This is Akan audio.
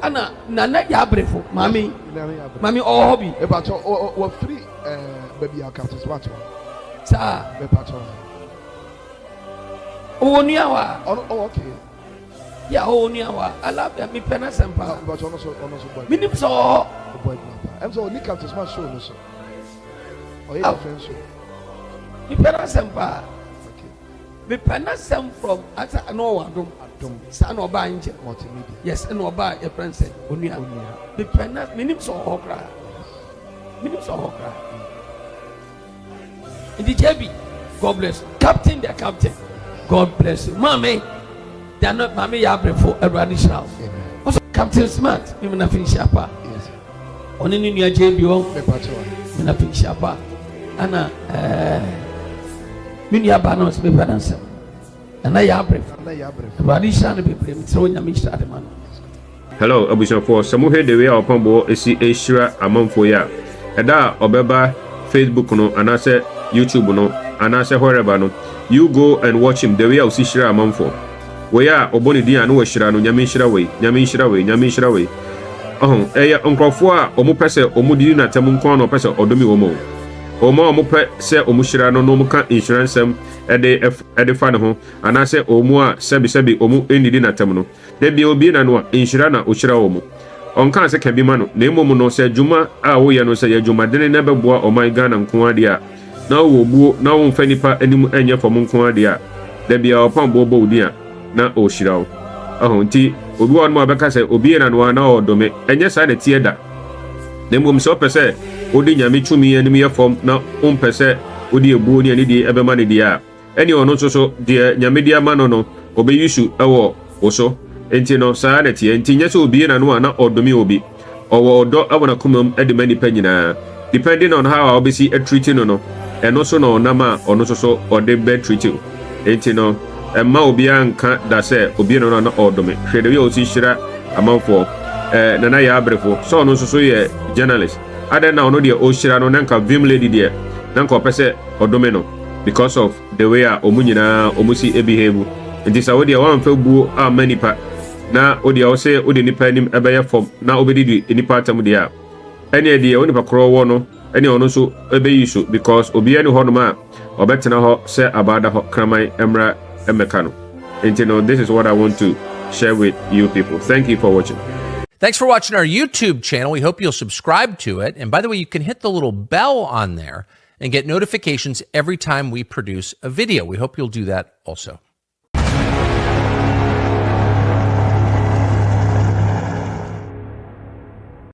ana nana Yaa Brefo mami hobby e ba cho o free baby akato smart sa be pa cho o niawa oh okay ya o niawa ala me pena sempa but ono so boy minim so boy am so ni akato smart show no so o ye friend show me pena sempa me pena sem from ata no wadom sa no ba nje multimedia yes no ba your friend said onia me pena minim so hokra Ndi JB, God bless. Captain, the captain, God bless you. Mommy, they are not Mommy Yaa Brefo traditional. Also, Captain Smart, you na finish up. Yes. Oni ni ya JB o. Me na finish up. Ana mini ya balance me balance. Ana Yaa Brefo. Traditional be prem so nya me start man. Hello, Abushafo. Some hear the way Opambour Eshira amanfo ya. Eda obeba Facebook no anase YouTube no anase wherever no. You go and watch him the way I see Shira amanfo. We are oboni dia no Shira no nyame Shira we. Eya nkrofo a omo pese omo di na tem nko no pese odomi omo. Omo pese omo Shira no no ka insurance em ede fa ne ho anase omo a sebi omo enidi na tem no. De bi obi na no insurance na ochira omo. Onka se kabi ma no na emom no se adwuma a wo ye no se adwuma de na beboa oman Ghana nko ade a na wo buo na wo mfa nipa anim enye fom nko ade a da bia Opambour bo odi a na o shirawo nti obi won mo abeka se obi na no na odome enye sa na tie da na emom se opese odi nyame tumi anim ye fom na ompese odi ebuo ni ani di ebema ne di a eni ono so de nyame di ama no obe yisu ewo wo enti no saa na tie enti nyese obi na no na odomi obi owo odo abona kumam ede mani panyina depending on how obisi treating no eno so no na ma ono so ode be treating enti no emma obi anka da se obi no na odomi hwede we osi hira amanfo nana Yaa Brefo so ono so ye journalist ada na ono de o hira no nanka vim lady de nanka opese odomi no because of the way a omunyina omusi behave enti saudi a wan fa buo a manipa na odi a say odi nipa nim ebeye fom na obedi nipa atam dia ene dia oni pa kro wo no ene ono so ebeyi so because obi ani ho no ma obetena ho say abada ho kramai emra emeka no enti no this is what I want to share with you people. Thank you for watching. Thanks for watching our YouTube channel. We hope you'll subscribe to it. And by the way, you can hit the little bell on there and get notifications every time we produce a video. We hope you'll do that also.